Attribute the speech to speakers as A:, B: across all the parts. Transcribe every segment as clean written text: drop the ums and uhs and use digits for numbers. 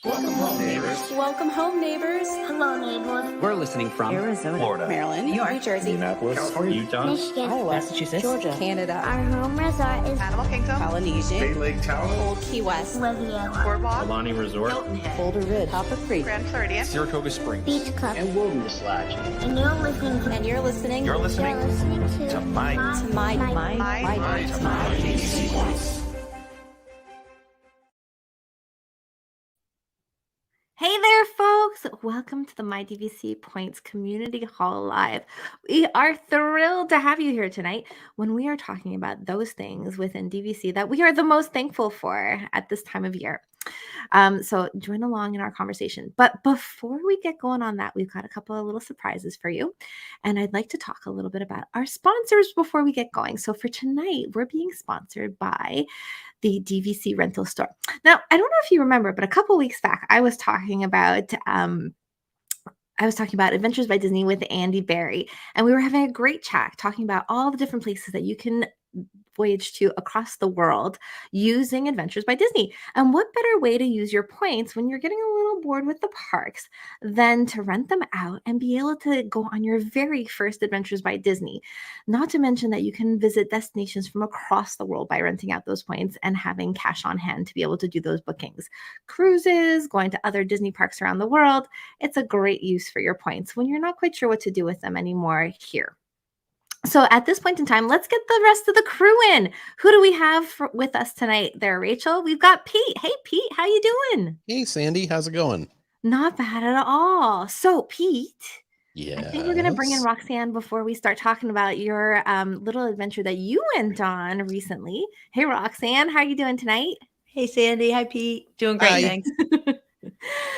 A: Welcome home, neighbors.
B: Welcome home, neighbors.
C: Hello, neighbors.
A: We're listening from
D: Arizona,
A: Florida,
B: Maryland,
D: New York,
B: New Jersey,
E: Minneapolis,
A: California, Utah,
C: Michigan.
D: Iowa, Massachusetts,
B: Georgia, Canada,
C: Our home resort is
F: Animal Kingdom,
B: Polynesia,
E: Bay Lake Town,
B: Old Key West,
C: Riviera,
F: Boardwalk,
A: Alani Resort,
B: Boulder Ridge, Hopper Creek,
F: Grand Floridian,
A: Saratoga Springs,
C: Beach Club,
E: and Wilderness Lodge.
C: and you're listening to
B: and you're listening
A: You're listening to My
B: my
A: DVC Points.
D: Hey there, folks! Welcome to the My DVC Points Community Hall Live. We are thrilled to have you here tonight when we are talking about those things within DVC that we are the most thankful for at this time of year. So join along in our conversation. But before we get going on that, we've got a couple of little surprises for you. And I'd like to talk a little bit about our sponsors before we get going. So for tonight, we're being sponsored by the DVC rental store. Now, I don't know if you remember, but a couple weeks back, I was talking about Adventures by Disney with Andy Berry, and we were having a great chat talking about all the different places that you can voyage to across the world using Adventures by Disney. And what better way to use your points when you're getting a little bored with the parks than to rent them out and be able to go on your very first Adventures by Disney? Not to mention that you can visit destinations from across the world by renting out those points and having cash on hand to be able to do those bookings. Cruises, going to other Disney parks around the world. It's a great use for your points when you're not quite sure what to do with them anymore here. So at this point in time, let's get the rest of the crew in. Who do we have with us tonight there, Rachel? We've got Pete. Hey, Pete, how you doing?
G: Hey, Sandy, how's it going?
D: Not bad at all. So, Pete,
G: Yeah,
D: I think we're going to bring in Roxanne before we start talking about your little adventure that you went on recently. Hey, Roxanne, how are you doing tonight?
H: Hey, Sandy. Hi, Pete. Doing great,
G: Hi.
H: thanks.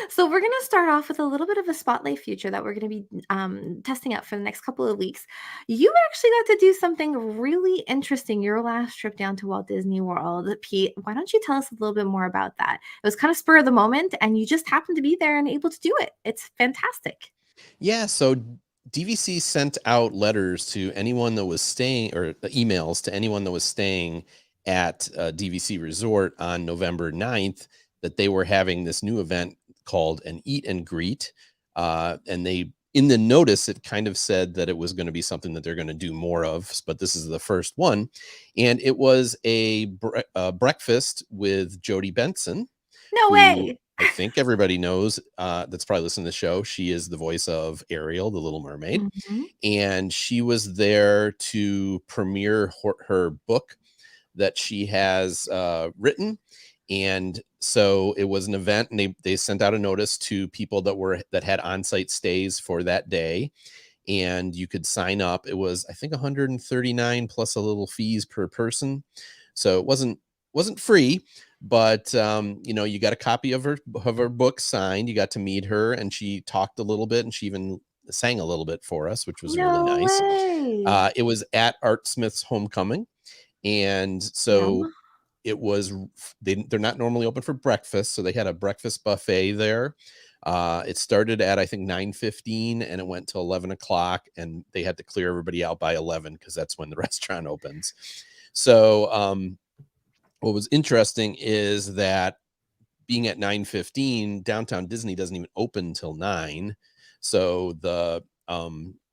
D: So we're going to start off with a little bit of a spotlight feature that we're going to be testing out for the next couple of weeks. You actually got to do something really interesting your last trip down to Walt Disney World. Pete, why don't you tell us a little bit more about that? It was kind of spur of the moment, and you just happened to be there and able to do it. It's fantastic.
G: Yeah, so DVC sent out letters to anyone that was staying, or emails to anyone that was staying at DVC Resort on November 9th, that they were having this new event called an Eat and Greet. And they, in the notice, it kind of said that it was going to be something that they're going to do more of, but this is the first one. And it was a breakfast with Jodie Benson.
D: No way.
G: I think everybody knows, that's probably listening to the show. She is the voice of Ariel, the Little Mermaid.
D: Mhm.
G: And she was there to premiere her book that she has written. And so it was an event, and they sent out a notice to people that had on-site stays for that day, and you could sign up. It was, I think, $139 plus a little fees per person, so it wasn't free, but you got a copy of her book signed. You got to meet her, and she talked a little bit, and she even sang a little bit for us, which was really nice.
D: Way.
G: It was at Art Smith's Homecoming, and so.
D: Yum.
G: It was, they're not normally open for breakfast, so they had a breakfast buffet there. It started at, I think, 9:15, and it went till 11 o'clock, and they had to clear everybody out by 11 because that's when the restaurant opens. So what was interesting is that being at 9:15, downtown Disney doesn't even open till 9. So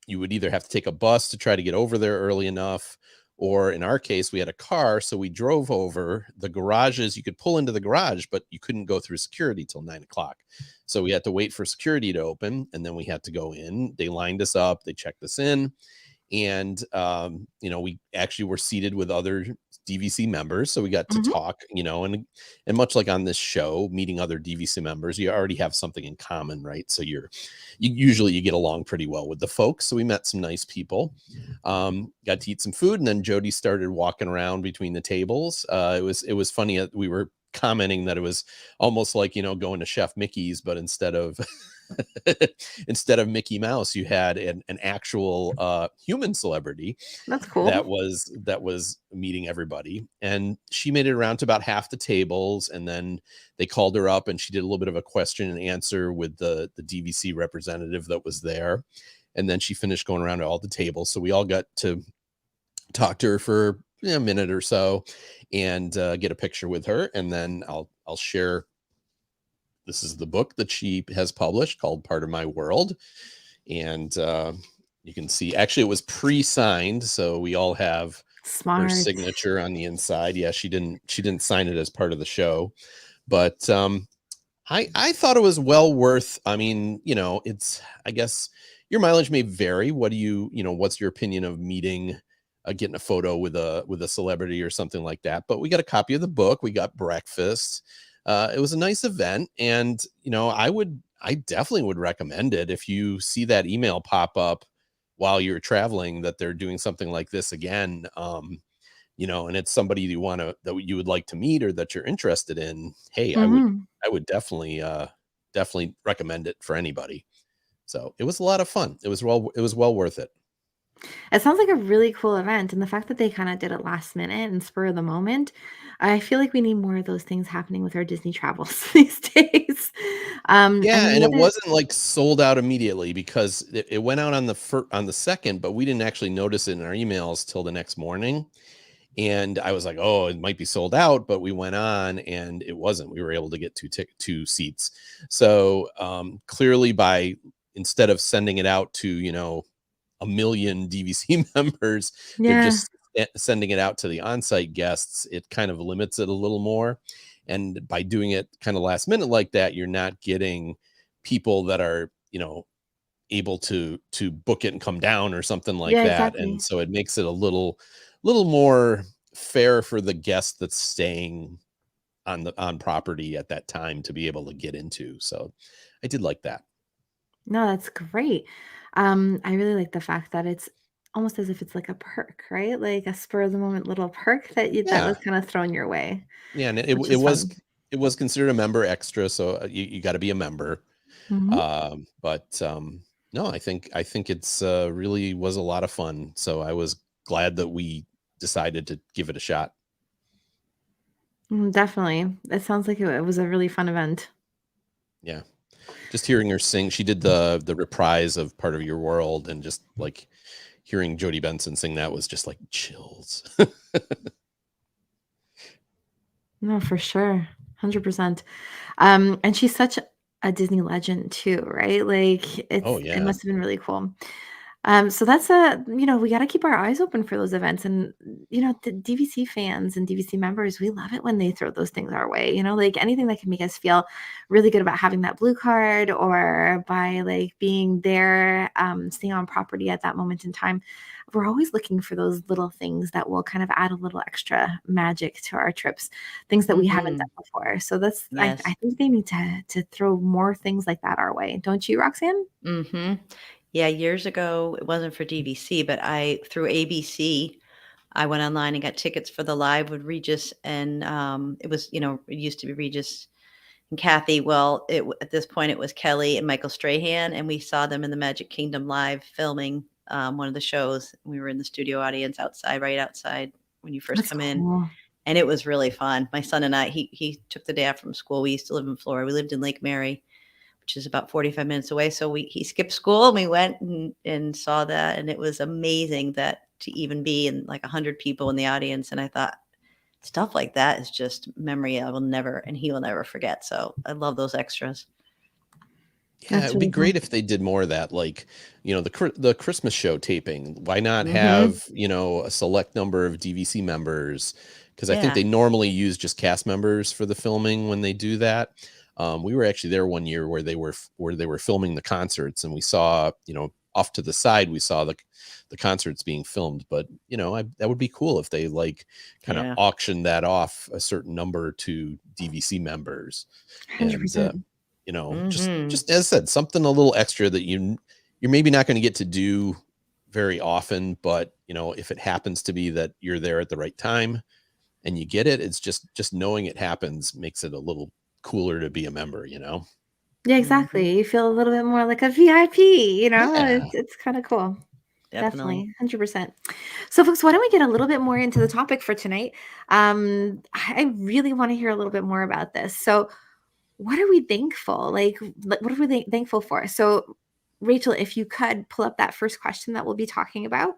G: you would either have to take a bus to try to get over there early enough, or in our case, we had a car, so we drove over. The garages, you could pull into the garage, but you couldn't go through security till 9 o'clock. So we had to wait for security to open, and then we had to go in. They lined us up, they checked us in, and we actually were seated with other DVC members, so we got to talk, and much like on this show, meeting other DVC members, you already have something in common, right? So you usually get along pretty well with the folks. So we met some nice people, got to eat some food, and then Jodie started walking around between the tables. It was funny. We were commenting that it was almost like going to Chef Mickey's, but instead of Mickey Mouse, you had an actual human celebrity.
D: That's cool.
G: That was meeting everybody, and she made it around to about half the tables, and then they called her up, and she did a little bit of a question and answer with the DVC representative that was there, and then she finished going around to all the tables. So we all got to talk to her for a minute or so and get a picture with her, and then I'll share this is the book that she has published called Part of My World. And you can see, actually, it was pre-signed, so we all have her
D: Smart.
G: signature on the inside. Yeah, she didn't sign it as part of the show, but I thought it was well worth. I mean, it's, I guess your mileage may vary. What do what's your opinion of meeting, getting a photo with a celebrity or something like that? But we got a copy of the book. We got breakfast. It was a nice event, and I definitely would recommend it if you see that email pop up while you're traveling that they're doing something like this again. And it's somebody that you would like to meet or that you're interested in. Hey, I would definitely recommend it for anybody. So it was a lot of fun. It was well worth it.
D: It sounds like a really cool event, and the fact that they kind of did it last minute and spur of the moment, I feel like we need more of those things happening with our Disney travels these days.
G: Yeah,
D: And
G: and it
D: what
G: wasn't like sold out immediately because it went out on the second, but we didn't actually notice it in our emails till the next morning. And I was like, oh, it might be sold out, but we went on and it wasn't. We were able to get two seats. So clearly, instead of sending it out to a million DVC members, they're
D: Yeah,
G: just sending it out to the on-site guests. It kind of limits it a little more. And by doing it kind of last minute like that, you're not getting people that are, able to book it and come down or something like
D: yeah,
G: that. And
D: exactly.
G: so it makes it a little more fair for the guest that's staying on property at that time to be able to get into. So I did like that.
D: No, that's great. I really like the fact that it's almost as if it's like a perk, right? Like a spur of the moment little perk that was
G: Yeah.
D: kind of thrown your way,
G: Yeah. And
D: which is fun.
G: it was considered a member extra. So you got to be a member.
D: Mhm.
G: But no, I think it's really was a lot of fun. So I was glad that we decided to give it a shot.
D: Definitely. It sounds like it was a really fun event.
G: Yeah. Just hearing her sing, she did the reprise of Part of Your World, and just like hearing Jodie Benson sing that was just like chills.
D: No, for sure. 100%. And she's such a Disney legend too, right? Like
G: Oh
D: it
G: yeah.
D: must have been really cool. So that's we got to keep our eyes open for those events. And, the DVC fans and DVC members, we love it when they throw those things our way, like anything that can make us feel really good about having that blue card or by like being there, staying on property at that moment in time. We're always looking for those little things that will kind of add a little extra magic to our trips, things that we haven't
H: Hmm.
D: done before. So I
H: Yes.
D: think they need to throw more things like that our way. Don't you, Roxanne?
H: Hmm. Yeah, years ago, it wasn't for DVC, but through ABC, I went online and got tickets for the live with Regis, and it used to be Regis and Kathy. Well, at this point, it was Kelly and Michael Strahan, and we saw them in the Magic Kingdom live filming one of the shows. We were in the studio audience outside, right outside when you first
D: That's
H: come in,
D: cool.
H: and it was really fun. My son and I, he took the day off from school. We used to live in Florida. We lived in Lake Mary, which is about 45 minutes away. So he skipped school and we went and saw that. And it was amazing that to even be in like 100 people in the audience. And I thought stuff like that is just memory I will never, and he will never forget. So I love those extras.
G: Yeah, it
D: That's
G: would be
D: really cool.
G: great if they did more of that, like, the Christmas show taping. Why not
H: Hmm.
G: have, a select number of DVC members? Because I think
H: Yeah.
G: they normally use just cast members for the filming when they do that. We were actually there one year where they were filming the concerts, and we saw, off to the side, we saw the concerts being filmed. But that would be cool if they like kind of
H: Yeah.
G: auctioned that off a certain number to DVC members, and
D: 100%.
G: just
H: Hmm.
G: as I said, something a little extra that you're maybe not going to get to do very often, but if it happens to be that you're there at the right time and you get it, it's just knowing it happens makes it a little cooler to be a member.
D: Yeah,
H: Hmm.
D: exactly. You feel a little bit more like a VIP,
G: Yeah.
D: It's kinda cool. Definitely,
H: Definitely.
D: 100%. So, folks, why don't we get a little bit more into the topic for tonight? I really wanna hear a little bit more about this. So, what are we thankful? Like, what are we thankful for? So, Rachel, if you could pull up that first question that we'll be talking about.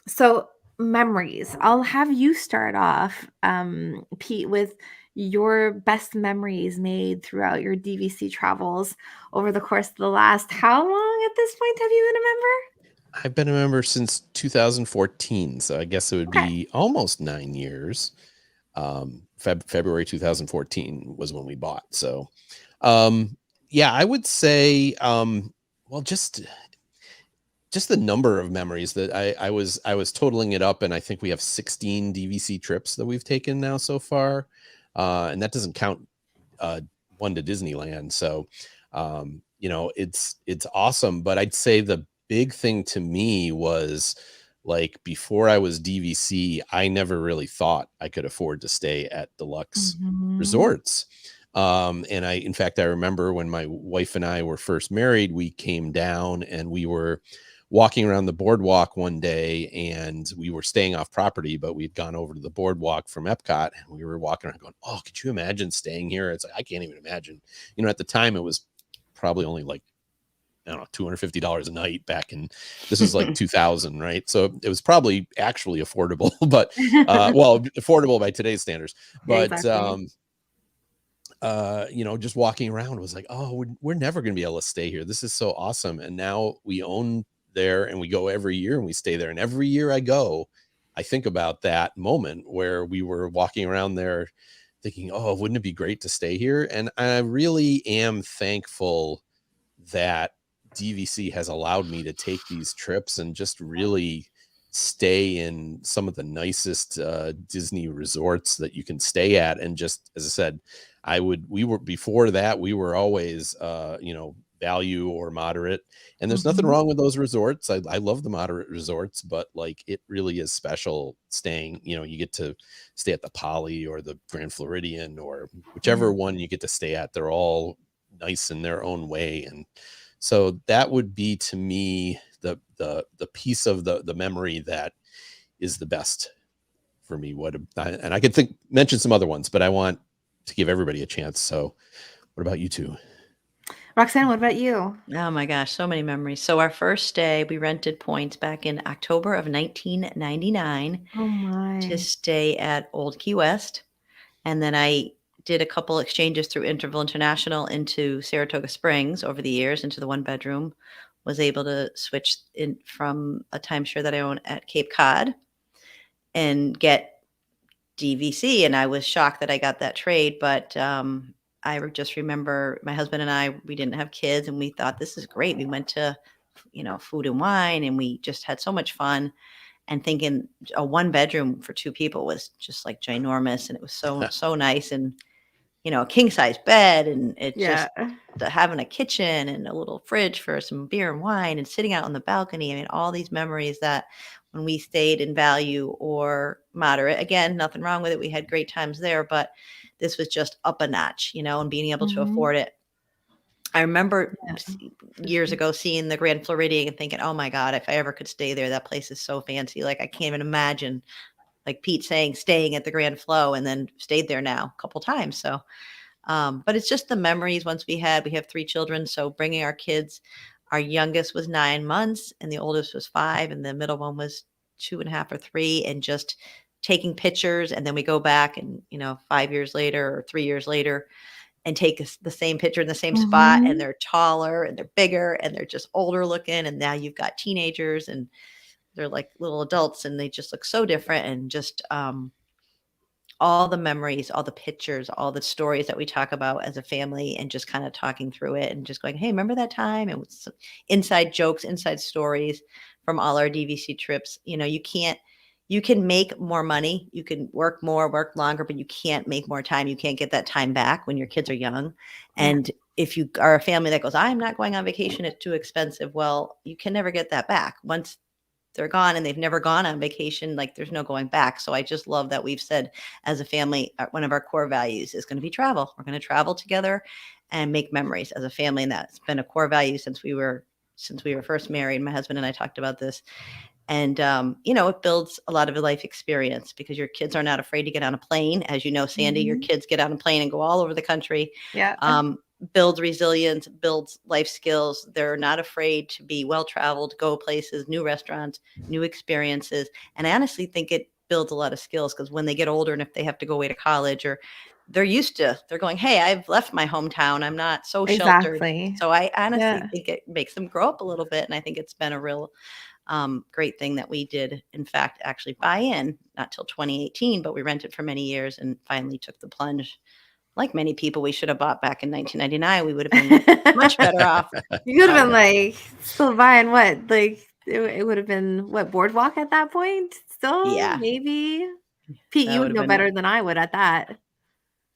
D: So, memories. I'll have you start off, Pete, with your best memories made throughout your DVC travels over the course of the last, how long at this point have you been a member?
G: I've been a member since 2014, so I guess it would
D: Okay.
G: be almost 9 years. February 2014 was when we bought. So, yeah, I would say, well, just the number of memories that I was totaling it up, and I think we have 16 DVC trips that we've taken now so far, and that doesn't count one to Disneyland. So, it's awesome. But I'd say the big thing to me was, like, before I was DVC, I never really thought I could afford to stay at deluxe resorts. And in fact, I remember when my wife and I were first married, we came down and we were walking around the boardwalk one day, and we were staying off property, but we'd gone over to the boardwalk from Epcot, and we were walking around going, oh, could you imagine staying here? It's like, I can't even imagine. At the time it was probably only like, I don't know, $250 a night back in, this was like 2000, right? So it was probably actually affordable, but well, affordable by today's standards. But
D: Exactly.
G: just walking around was like, oh, we're never going to be able to stay here. This is so awesome. And now we own there, and we go every year, and we stay there. And every year I go, I think about that moment where we were walking around there thinking, oh, wouldn't it be great to stay here? And I really am thankful that DVC has allowed me to take these trips and just really stay in some of the nicest Disney resorts that you can stay at. And just, as I said, before that, we were always, value or moderate. And there's nothing wrong with those resorts. I love the moderate resorts, but like, it really is special staying, you get to stay at the Poly or the Grand Floridian or whichever one you get to stay at. They're all nice in their own way. And so that would be, to me, the piece of the memory that is the best for me. And I could mention some other ones, but I want to give everybody a chance. So what about you two?
D: Roxanne, what about you?
H: Oh my gosh, so many memories. So our first day, we rented points back in October of 1999
D: Oh
H: to
D: my.
H: stay at Old Key West. And then I did a couple exchanges through Interval International into Saratoga Springs over the years into the one bedroom. Was able to switch in from a timeshare that I own at Cape Cod and get DVC. And I was shocked that I got that trade, but I just remember my husband and I, we didn't have kids, and we thought, this is great. We went to, Food and Wine, and we just had so much fun. And thinking a one bedroom for two people was just like ginormous, and it was so nice, and a king size bed, and it
D: Yeah.
H: just having a kitchen and a little fridge for some beer and wine, and sitting out on the balcony. I mean, all these memories that when we stayed in value or moderate, again, nothing wrong with it. We had great times there, but this was just up a notch, and being able to afford it. I remember years ago seeing the Grand Floridian and thinking, oh my God, if I ever could stay there, that place is so fancy. Like, I can't even imagine, like Pete saying, staying at the Grand Flow, and then stayed there now a couple times. So, but it's just the memories we have 3 children. So bringing our kids, our youngest was 9 months and the oldest was 5, and the middle one was 2.5 or 3, and just taking pictures. And then we go back and, 5 years later or 3 years later, and take the same picture in the same spot, and they're taller and they're bigger and they're just older looking. And now you've got teenagers, and they're like little adults, and they just look so different. And just all the memories, all the pictures, all the stories that we talk about as a family, and just kind of talking through it and just going, hey, remember that time? And with inside jokes, inside stories from all our DVC trips. You can make more money, you can work more, work longer, but you can't make more time. You can't get that time back when your kids are young. And if you are a family that goes, I'm not going on vacation, it's too expensive, well, you can never get that back. Once they're gone and they've never gone on vacation, like, there's no going back. So I just love that we've said as a family, one of our core values is going to be travel. We're going to travel together and make memories as a family. And that's been a core value since we were first married. My husband and I talked about this. And, it builds a lot of a life experience, because your kids are not afraid to get on a plane. As you know, Sandy, your kids get on a plane and go all over the country.
D: Yeah.
H: Builds resilience, builds life skills. They're not afraid to be well-traveled, go places, new restaurants, new experiences. And I honestly think it builds a lot of skills, because when they get older and if they have to go away to college or they're going, hey, I've left my hometown. I'm not so sheltered.
D: Exactly.
H: So I honestly
D: Yeah.
H: think it makes them grow up a little bit. And I think it's been a real great thing that we did, in fact, actually buy in, not till 2018, but we rented for many years and finally took the plunge. Like many people, we should have bought back in 1999. We would have been much better off.
D: You could have been
H: But,
D: like still buying what? Like it would have been what, Boardwalk at that point? Still,
H: yeah,
D: maybe. Pete,
H: that
D: you
H: would
D: would
H: have
D: know
H: been
D: better than I would at that.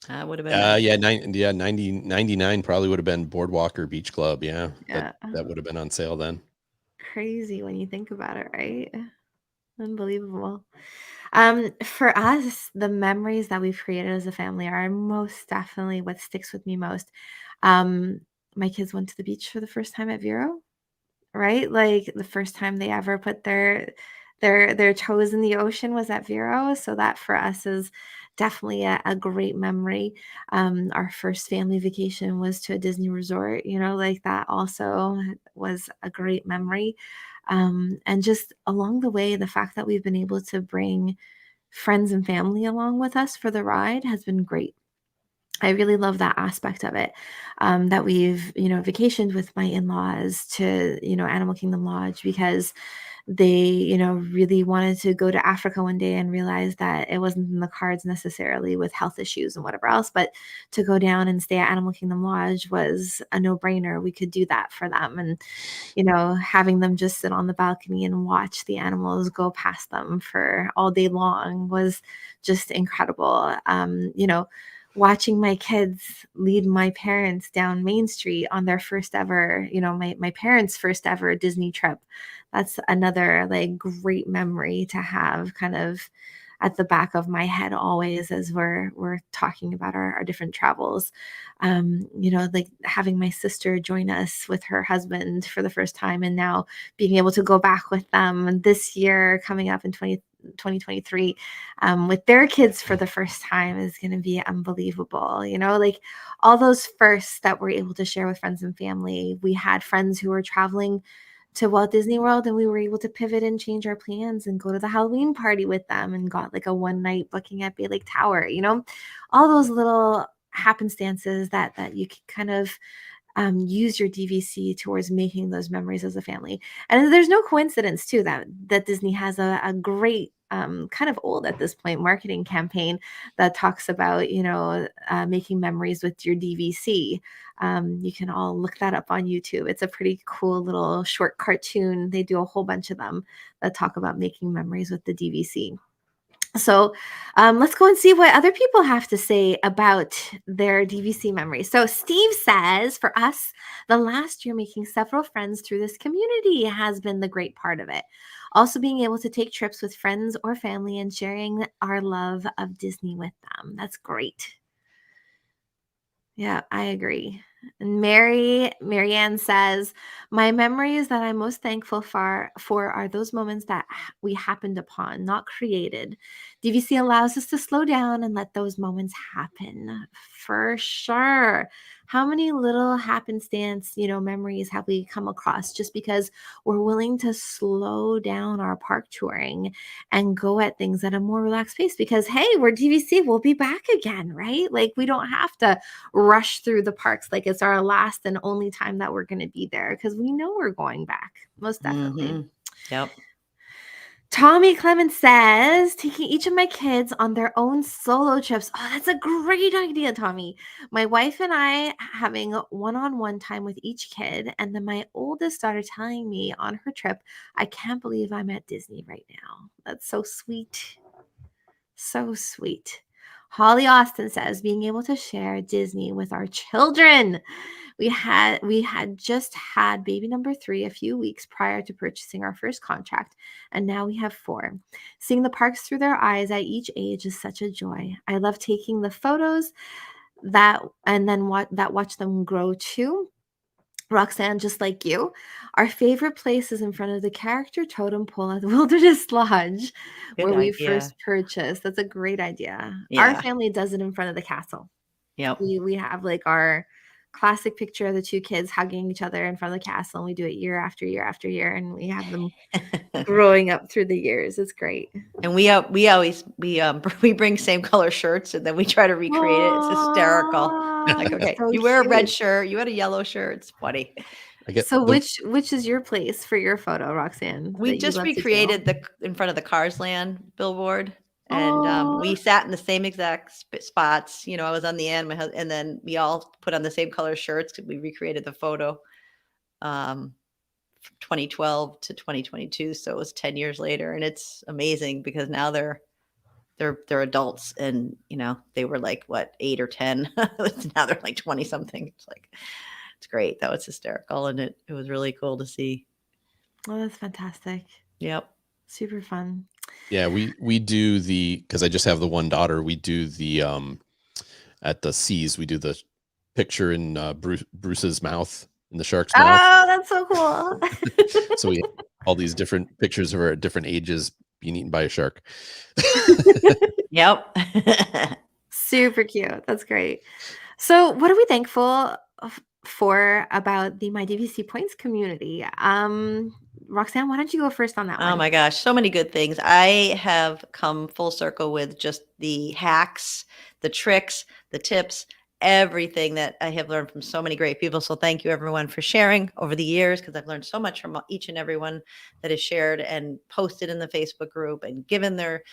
H: that would have been nice.
G: Yeah, 99 probably would have been Boardwalk or Beach Club. Yeah,
D: Yeah.
G: that would have been on sale then.
D: Crazy when you think about it, right? Unbelievable. For us, the memories that we've created as a family are most definitely what sticks with me most. Um, my kids went to the beach for the first time at Vero, right? Like the first time they ever put their toes in the ocean was at Vero. So that for us is definitely a great memory. Our first family vacation was to a Disney resort, like that also was a great memory. And just along the way, the fact that we've been able to bring friends and family along with us for the ride has been great. I really love that aspect of it. That we've, vacationed with my in-laws to, Animal Kingdom Lodge because they, really wanted to go to Africa one day and realized that it wasn't in the cards necessarily with health issues and whatever else, but to go down and stay at Animal Kingdom Lodge was a no-brainer. We could do that for them. And, having them just sit on the balcony and watch the animals go past them for all day long was just incredible. Watching my kids lead my parents down Main Street on their first ever, my parents' first ever Disney trip. That's another like great memory to have kind of at the back of my head always as we're talking about our different travels. Like having my sister join us with her husband for the first time and now being able to go back with them this year coming up in 2023 with their kids for the first time is going to be unbelievable. Like all those firsts that we're able to share with friends and family. We had friends who were traveling to Walt Disney World and we were able to pivot and change our plans and go to the Halloween party with them and got like a one night booking at Bay Lake Tower, all those little happenstances that you can kind of use your DVC towards making those memories as a family. And there's no coincidence too that Disney has a great kind of old at this point marketing campaign that talks about making memories with your DVC. You can all look that up on YouTube. It's a pretty cool little short cartoon. They do a whole bunch of them that talk about making memories with the DVC. So let's go and see what other people have to say about their DVC memories. So Steve says, for us, the last year making several friends through this community has been the great part of it. Also being able to take trips with friends or family and sharing our love of Disney with them. That's great. Yeah, I agree. And Marianne says, my memories that I'm most thankful for are those moments that we happened upon, not created. DVC allows us to slow down and let those moments happen. For sure. How many little happenstance, memories have we come across just because we're willing to slow down our park touring and go at things at a more relaxed pace? Because hey, we're DVC, we'll be back again, right? Like we don't have to rush through the parks like it's our last and only time that we're going to be there because we know we're going back. Most definitely.
H: Mm-hmm. Yep.
D: Tommy Clemens says, taking each of my kids on their own solo trips. Oh, that's a great idea, Tommy. My wife and I having one-on-one time with each kid. And then my oldest daughter telling me on her trip, I can't believe I'm at Disney right now. That's so sweet. So sweet. Holly Austin says, being able to share Disney with our children. We had just had baby number 3 a few weeks prior to purchasing our first contract, and now we have 4. Seeing the parks through their eyes at each age is such a joy. I love taking the photos and then watch them grow too. Roxanne, just like you, our favorite place is in front of the character totem pole at the Wilderness Lodge,
H: Good
D: where we
H: idea.
D: first purchased. That's a great idea. Our
H: Yeah.
D: family does it in front of the castle.
H: Yep.
D: We have like our classic picture of the two kids hugging each other in front of the castle. And we do it year after year after year. And we have them growing up through the years. It's great.
H: And we always we bring same color shirts and then we try to recreate it. It's hysterical. Like, okay,
D: So
H: you wear a red
D: cute.
H: shirt, you had a yellow shirt. It's funny.
G: I get
D: So
G: the,
D: which is your place for your photo, Roxanne?
H: We
D: that you
H: just
D: love to do?
H: recreated in front of the Cars Land billboard, and we sat in the same exact spots. You know, I was on the end, and then we all put on the same color shirts. We recreated the photo, 2012 to 2022. So it was 10 years later, and it's amazing because now they're adults, and you know they were like what 8 or 10. Now they're like 20 something. It's like it's great. That was hysterical, and it was really cool to see.
D: Oh, that's fantastic.
H: Yep.
D: Super fun.
G: yeah, we do because I just have the one daughter. We do the at the seas. We do the picture in Bruce's mouth, in the shark's mouth.
D: Oh, that's so cool.
G: So we have all these different pictures of her at different ages being eaten by a shark.
H: Yep.
D: Super cute. That's great. So, what are we thankful for about the My DVC Points community? Roxanne, why don't you go first on that one?
H: Oh my gosh, so many good things. I have come full circle with just the hacks, the tricks, the tips, everything that I have learned from so many great people. So thank you everyone for sharing over the years, because I've learned so much from each and every one that has shared and posted in the Facebook group and given their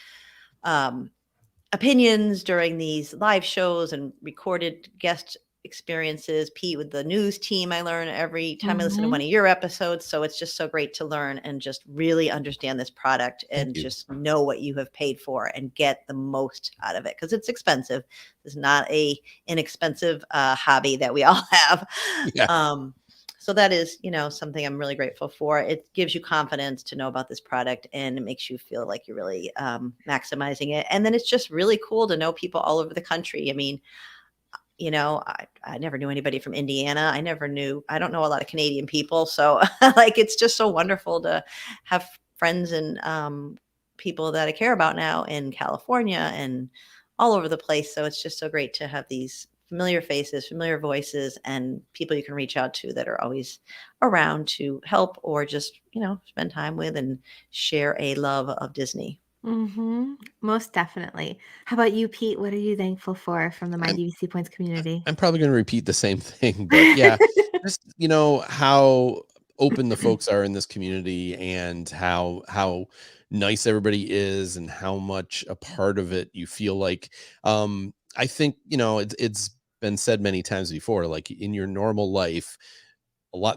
H: opinions during these live shows and recorded guest experiences. Pete, with the news team, I learn every time I listen to one of your episodes. So it's just so great to learn and just really understand this product and just know what you have paid for and get the most out of it, because it's expensive. It's not a inexpensive hobby that we all have.
G: Yeah.
H: So that is, you know, something I'm really grateful for. It gives you confidence to know about this product, and it makes you feel like you're really maximizing it. And then it's just really cool to know people all over the country. I mean, you know, I never knew anybody from Indiana. I don't know a lot of Canadian people. So like, it's just so wonderful to have friends and people that I care about now in California and all over the place. So it's just so great to have these familiar faces, familiar voices, and people you can reach out to that are always around to help or just, you know, spend time with and share a love of Disney.
D: Most definitely. How about you, Pete? What are you thankful for from the My DVC Points community?
G: I'm probably going to repeat the same thing, but yeah, just, you know, how open the folks are in this community and how nice everybody is and how much a part of it you feel like. I think, you know, it's been said many times before, like in your normal life,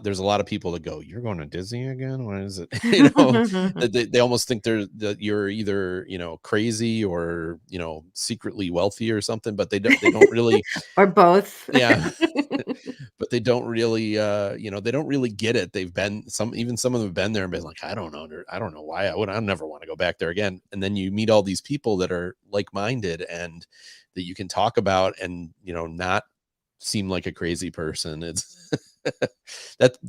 G: there's a lot of people that go, "You're going to Disney again? What is it?" You know, they almost think that you're either, you know, crazy or, you know, secretly wealthy or something, but they don't really,
D: Or both.
G: yeah. But they don't really, you know, they don't really get it. Some of them have been there and been like, I don't know why I never want to go back there again. And then you meet all these people that are like-minded and that you can talk about and, you know, not seem like a crazy person. It's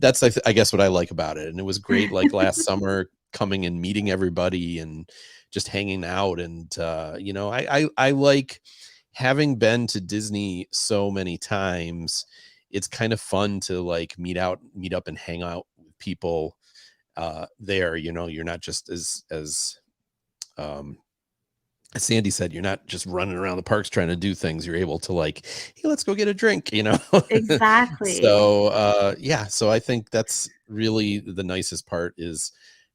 G: that's I guess what I like about it. And it was great, like last summer, coming and meeting everybody and just hanging out. And you know, I like, having been to Disney so many times, it's kind of fun to like meet up and hang out with people there. You know, you're not just as Sandy said, you're not just running around the parks trying to do things. You're able to like, hey, let's go get a drink, you know?
D: Exactly.
G: So, yeah. So I think that's really the nicest part, is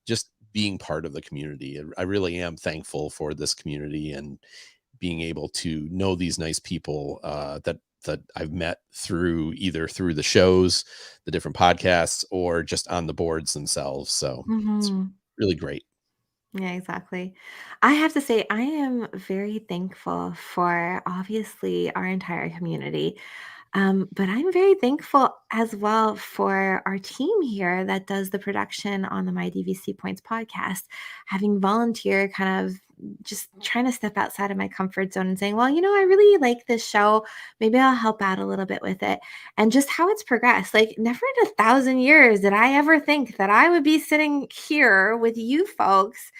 G: just being part of the community. I really am thankful for this community and being able to know these nice people that I've met either through the shows, the different podcasts, or just on the boards themselves. So it's really great.
D: Yeah, exactly. I have to say, I am very thankful for obviously our entire community. But I'm very thankful as well for our team here that does the production on the My DVC Points podcast, having volunteer, kind of just trying to step outside of my comfort zone and saying, well, you know, I really like this show. Maybe I'll help out a little bit with it. And just how it's progressed. Like, never in 1,000 years did I ever think that I would be sitting here with you folks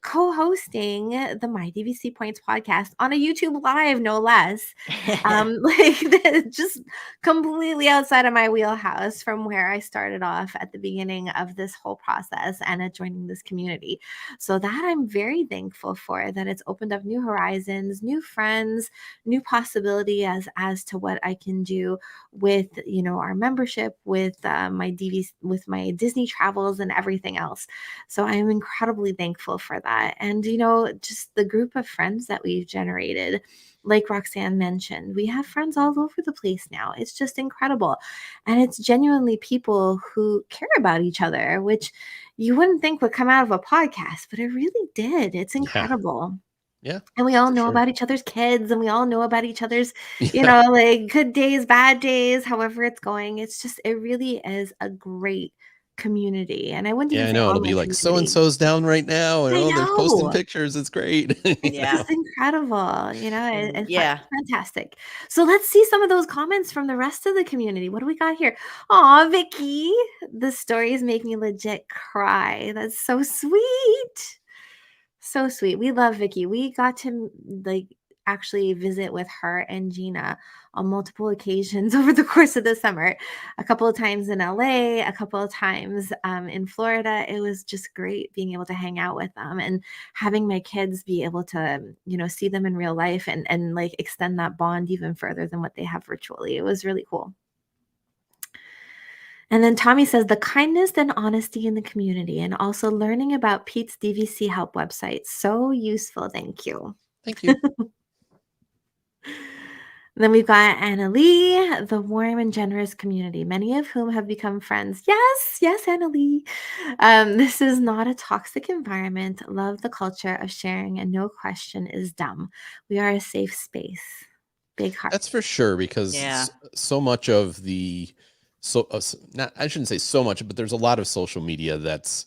D: co-hosting the My DVC Points podcast on a YouTube live, no less. Like just completely outside of my wheelhouse from where I started off at the beginning of this whole process and at joining this community. So that I'm very thankful for, that it's opened up new horizons, new friends, new possibility as to what I can do with, you know, our membership, with my DVC, with my Disney travels and everything else. So I am incredibly thankful for that. And, you know, just the group of friends that we've generated, like Roxanne mentioned, we have friends all over the place now. It's just incredible. And it's genuinely people who care about each other, which you wouldn't think would come out of a podcast, but it really did. It's
G: Yeah.
D: incredible.
G: Yeah.
D: And we all
G: for
D: know
G: sure.
D: about each other's kids, and we all know about each other's, you
G: Yeah.
D: know, like good days, bad days, however it's going. It's just, it really is a great community. And I wouldn't
G: Yeah,
D: even
G: I
D: say
G: know. It'll be
D: online
G: like so and
D: community.
G: so's down right now, and
D: I
G: oh, they're posting
D: know.
G: pictures. It's great. You
H: Yeah.
D: It's incredible, you know,
H: And
D: it's
H: yeah.
D: fantastic. So let's see some of those comments from the rest of the community. What do we got here? Aw, Vicky, the stories make me legit cry. That's so sweet. So sweet. We love Vicky. We got to like actually visit with her and Gina on multiple occasions over the course of the summer. A couple of times in LA, a couple of times in Florida. It was just great being able to hang out with them and having my kids be able to, you know, see them in real life and like extend that bond even further than what they have virtually. It was really cool. And then Tommy says the kindness and honesty in the community and also learning about Pete's DVC help website. So useful. Thank you.
G: Thank you.
D: Then we've got Anna Lee, the warm and generous community, many of whom have become friends. Yes, yes, Anna Lee. This is not a toxic environment. Love the culture of sharing, and no question is dumb. We are a safe space. Big heart.
G: That's for sure, because
H: Yeah.
G: so much of the not, I shouldn't say so much, but there's a lot of social media that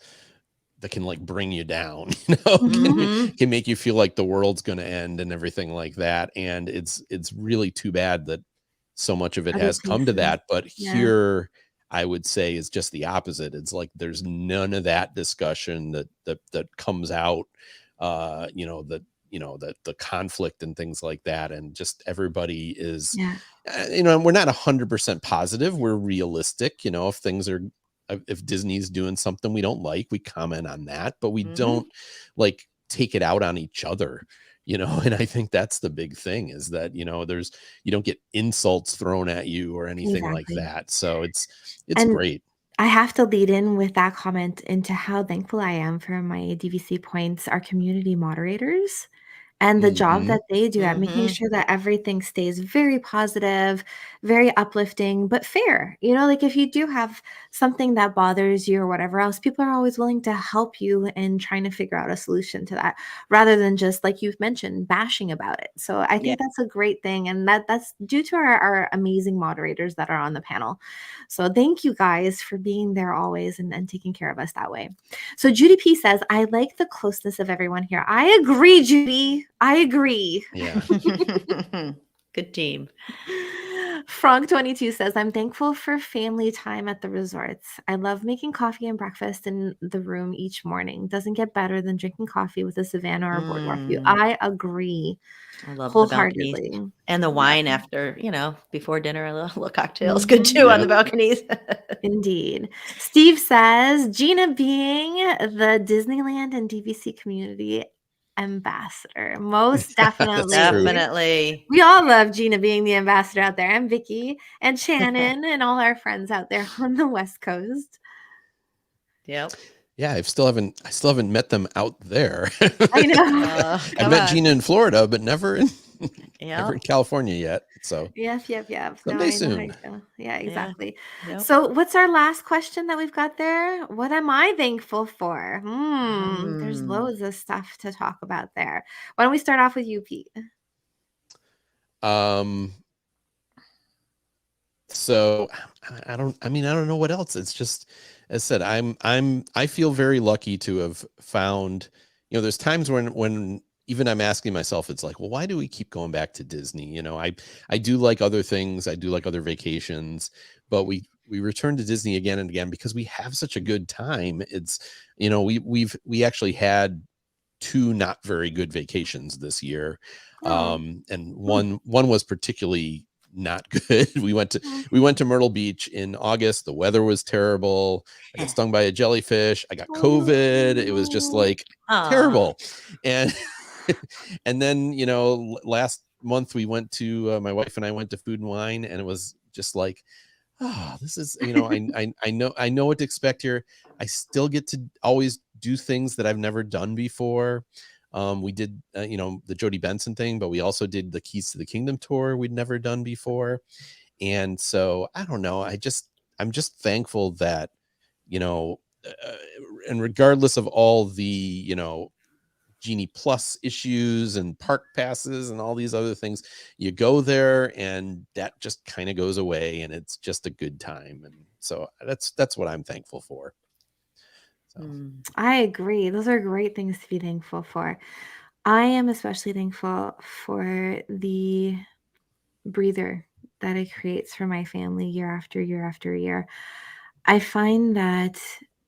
G: can like bring you down, you know,
H: Mhm.
G: can make you feel like the world's going to end and everything like that. And it's really too bad that so much of it
D: Other
G: has come to
D: places.
G: that. But
D: Yeah.
G: here, I would say is just the opposite. It's like there's none of that discussion that comes out, the conflict and things like that. And just everybody is,
D: Yeah.
G: we're not 100% positive. We're realistic. You know, if Disney's doing something we don't like, we comment on that, but we
H: Mhm.
G: don't like take it out on each other, you know? And I think that's the big thing, is that, you don't get insults thrown at you or anything like
D: Exactly.
G: that. So it's
D: And
G: great.
D: I have to lead in with that comment into how thankful I am for my DVC Points, our community moderators, and the job
G: Mhm.
D: that they do at making
H: Mhm.
D: sure that everything stays very positive, very uplifting, but fair. You know, like if you do have something that bothers you or whatever else, people are always willing to help you in trying to figure out a solution to that, rather than just like you've mentioned, bashing about it. So I
H: Yeah.
D: think that's a great thing. And that's due to our amazing moderators that are on the panel. So thank you guys for being there always and taking care of us that way. So Judy P says, I like the closeness of everyone here. I agree, Judy. I agree.
G: Yeah.
H: Good team.
D: Frog22 says, I'm thankful for family time at the resorts. I love making coffee and breakfast in the room each morning. Doesn't get better than drinking coffee with a Savannah or boardwalk view. I agree
H: I love the balconies
D: wholeheartedly.
H: and the
D: Yeah.
H: wine after, before dinner, a little cocktails. Good too
G: Mhm.
H: on the balconies.
D: Indeed. Steve says, Gina being the Disneyland and DVC community ambassador. Most definitely.
G: That's true.
H: Definitely.
D: We all love Gina being the ambassador out there, and Vicky and Shannon and all our friends out there on the West Coast.
H: Yep.
G: Yeah, I still haven't met them out there.
D: I know.
G: I've
H: Come
G: met
H: on.
G: Gina in Florida, but never in
H: Yep.
G: California yet. So
D: Yep. No,
G: someday
D: I know how
G: soon.
D: you feel. Yeah, exactly.
H: Yep.
D: So what's our last question that we've got there? What am I thankful for? There's loads of stuff to talk about there. Why don't we start off with you, Pete?
G: So I don't know what else. It's just, as I said, I feel very lucky to have found, there's times when even I'm asking myself, it's like, well, why do we keep going back to Disney? I do like other things. I do like other vacations, but we return to Disney again and again because we have such a good time. It's, we actually had two not very good vacations this year.
D: Oh.
G: And one was particularly not good. We went to Myrtle Beach in August. The weather was terrible. I got stung by a jellyfish. I got COVID. It was just like terrible. And and then, last month we went to my wife and I went to Food and Wine, and it was just like, this is, I know what to expect here. I still get to always do things that I've never done before. We did, the Jody Benson thing, but we also did the Keys to the Kingdom tour we'd never done before. And so I don't know. I'm just thankful that, and regardless of all the, Genie Plus issues and park passes and all these other things, you go there and that just kind of goes away, and it's just a good time. And so that's what I'm thankful for. So.
D: I agree. Those are great things to be thankful for. I am especially thankful for the breather that it creates for my family year after year after year. I find that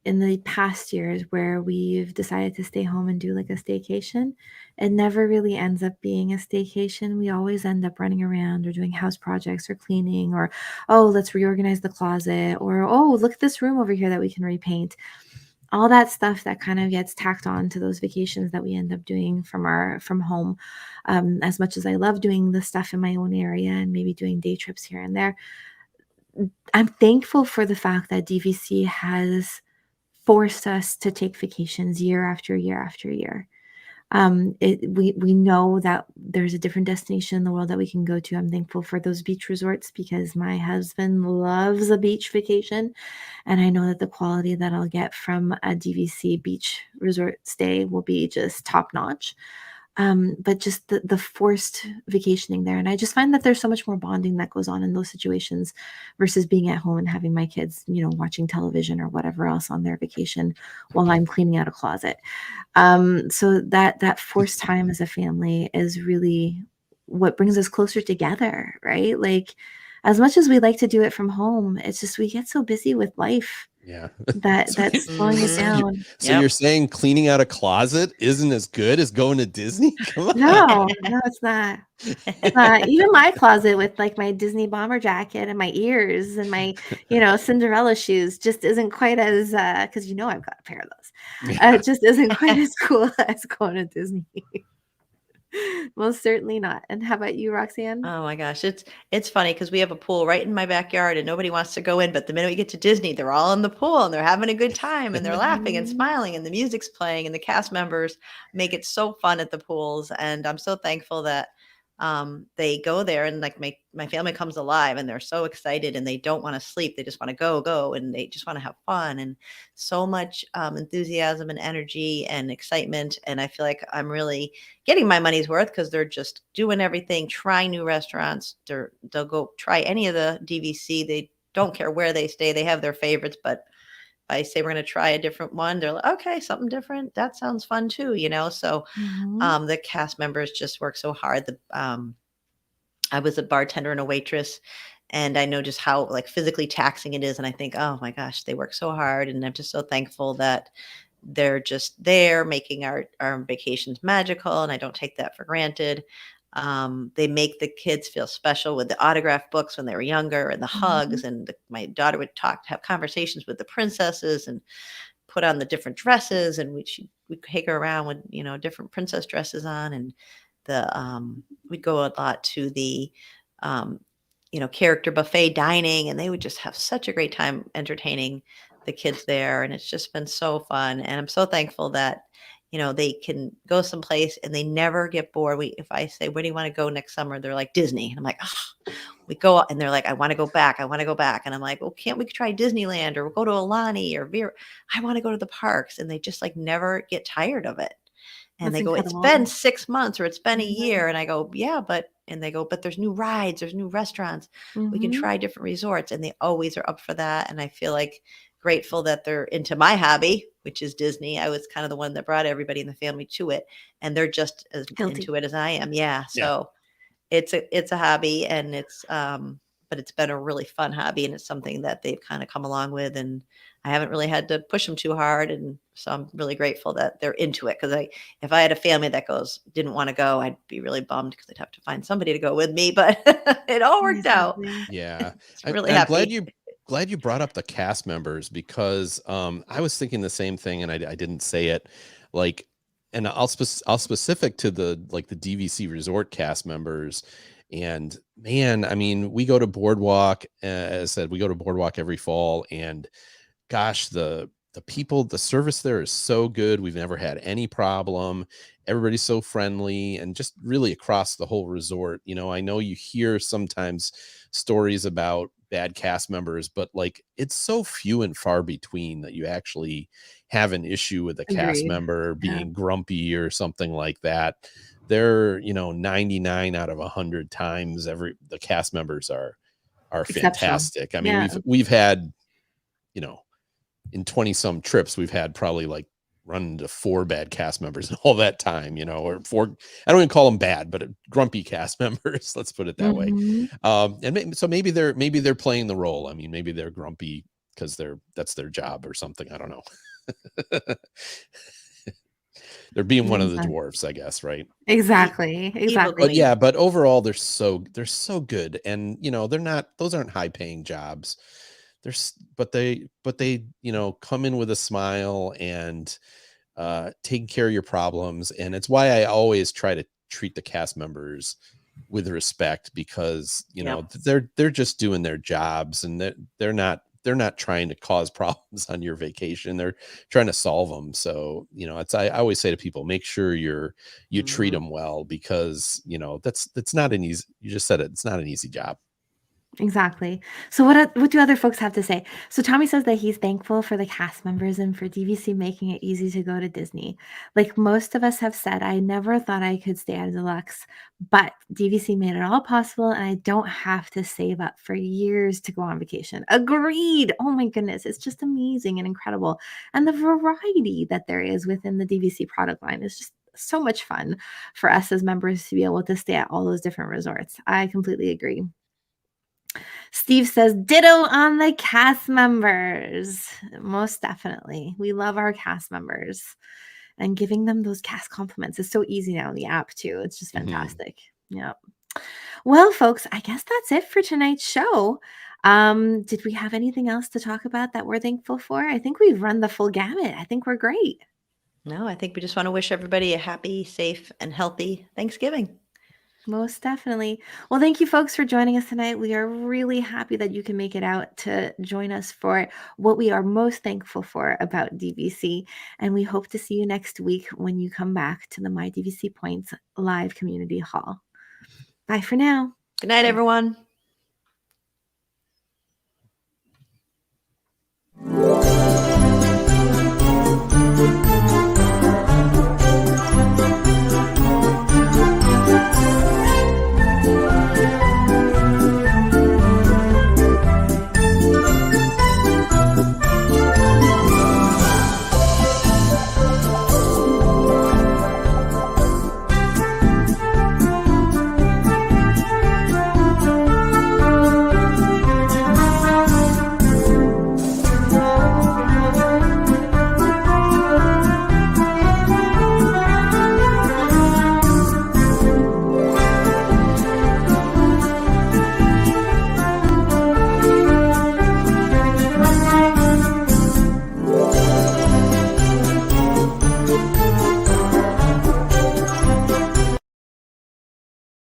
D: in the past years where we've decided to stay home and do like a staycation, it never really ends up being a staycation. We always end up running around or doing house projects or cleaning, or, oh, let's reorganize the closet, or, oh, look at this room over here that we can repaint. All that stuff that kind of gets tacked on to those vacations that we end up doing from home. As much as I love doing the stuff in my own area and maybe doing day trips here and there, I'm thankful for the fact that DVC has forced us to take vacations year after year after year. We know that there's a different destination in the world that we can go to. I'm thankful for those beach resorts because my husband loves a beach vacation, and I know that the quality that I'll get from a DVC beach resort stay will be just top notch. But just the forced vacationing there. And I just find that there's so much more bonding that goes on in those situations versus being at home and having my kids, watching television or whatever else on their vacation while I'm cleaning out a closet. So that forced time as a family is really what brings us closer together, right? Like, as much as we like to do it from home, it's just we get so busy with life.
G: Yeah.
D: That's slowing it down.
G: So you're saying cleaning out a closet isn't as good as going to Disney? Come on.
D: No, it's not. Even my closet with like my Disney bomber jacket and my ears and my, Cinderella shoes just isn't quite as, because I've got a pair of those. It just isn't quite as cool as going to Disney. Most certainly not. And how about you, Roxanne?
H: Oh my gosh, it's funny because we have a pool right in my backyard and nobody wants to go in, but the minute we get to Disney, they're all in the pool and they're having a good time and they're laughing and smiling and the music's playing and the cast members make it so fun at the pools. And I'm so thankful that they go there and like my family comes alive and they're so excited and they don't want to sleep. They just want to go and they just want to have fun and so much enthusiasm and energy and excitement. And I feel like I'm really getting my money's worth because they're just doing everything, trying new restaurants. They'll go try any of the DVC. They don't care where they stay. They have their favorites, but I say we're going to try a different one. They're like, okay, something different. That sounds fun too, So the cast members just work so hard. I was a bartender and a waitress, and I know just how like physically taxing it is. And I think, oh my gosh, they work so hard. And I'm just so thankful that they're just there making our vacations magical. And I don't take that for granted. They make the kids feel special with the autograph books when they were younger and the hugs. And my daughter would have conversations with the princesses and put on the different dresses. And we'd take her around with, different princess dresses on. And we'd go a lot to the, character buffet dining, and they would just have such a great time entertaining the kids there. And it's just been so fun. And I'm so thankful that, they can go someplace and they never get bored. If I say, where do you want to go next summer? They're like, Disney. And I'm like, oh, we go out, and they're like, I want to go back. I want to go back. And I'm like, well, can't we try Disneyland or we'll go to Alani or Vera? I want to go to the parks. And they just like never get tired of it. And
D: That's
H: they go,
D: incredible.
H: it's been 6 months or it's been a year. And I go, yeah, and they go, but there's new rides, there's new restaurants. We can try different resorts. And they always are up for that. And I feel like grateful that they're into my hobby, which is Disney. I was kind of the one that brought everybody in the family to it. And they're just as
D: Guilty.
H: into it as I am. Yeah. So it's a hobby, and it's, but it's been a really fun hobby, and it's something that they've kind of come along with, and I haven't really had to push them too hard. And so I'm really grateful that they're into it, because if I had a family that didn't want to go, I'd be really bummed because I'd have to find somebody to go with me, but it all worked out.
D: Exactly.
G: Yeah.
H: I'm really
G: I'm
H: happy.
G: glad you brought up the cast members, because I was thinking the same thing, and I didn't say it. Like, and I'll specific to the DVC resort cast members. And man, I mean, we go to Boardwalk, as I said, we go to Boardwalk every fall, and gosh, the people, the service there is so good. We've never had any problem. Everybody's so friendly, and just really across the whole resort. You know, I know you hear sometimes stories about bad cast members, but like, it's so few and far between that you actually have an issue with a cast
D: Agreed.
G: member
D: Yeah.
G: being grumpy or something like that. They're, 99 out of 100 times the cast members are
D: Exceptional.
G: fantastic. I mean,
D: Yeah.
G: we've had, in 20 some trips, we've had probably like run into 4 bad cast members in all that time, or 4, I don't even call them bad, but grumpy cast members, let's put it that way.
D: Mhm.
G: And maybe they're playing the role. I mean, maybe they're grumpy because that's their job or something. I don't know. They're being one of the
D: Exactly.
G: dwarves, I guess, right?
D: Exactly.
G: But yeah, but overall they're so good. And those aren't high paying jobs. But they come in with a smile and taking care of your problems. And it's why I always try to treat the cast members with respect, because they're just doing their jobs, and they're not trying to cause problems on your vacation. They're trying to solve them. So I always say to people, make sure you treat them well, because that's not an easy, you just said it, it's not an easy job.
D: Exactly. So what do other folks have to say? So Tommy says that he's thankful for the cast members and for DVC making it easy to go to Disney. Like most of us have said, I never thought I could stay at a deluxe, but DVC made it all possible, and I don't have to save up for years to go on vacation. Agreed. Oh my goodness, it's just amazing and incredible. And the variety that there is within the DVC product line is just so much fun for us as members to be able to stay at all those different resorts. I completely agree. Steve says, ditto on the cast members. Most definitely. We love our cast members. And giving them those cast compliments is so easy now in the app, too. It's just fantastic. Yep. Well, folks, I guess that's it for tonight's show. Did we have anything else to talk about that we're thankful for? I think we've run the full gamut. I think we're great.
H: No, I think we just want to wish everybody a happy, safe, and healthy Thanksgiving.
D: Most definitely. Well, thank you folks for joining us tonight. We are really happy that you can make it out to join us for what we are most thankful for about DVC. And we hope to see you next week when you come back to the My DVC Points live community hall. Bye for now.
H: Good night, everyone.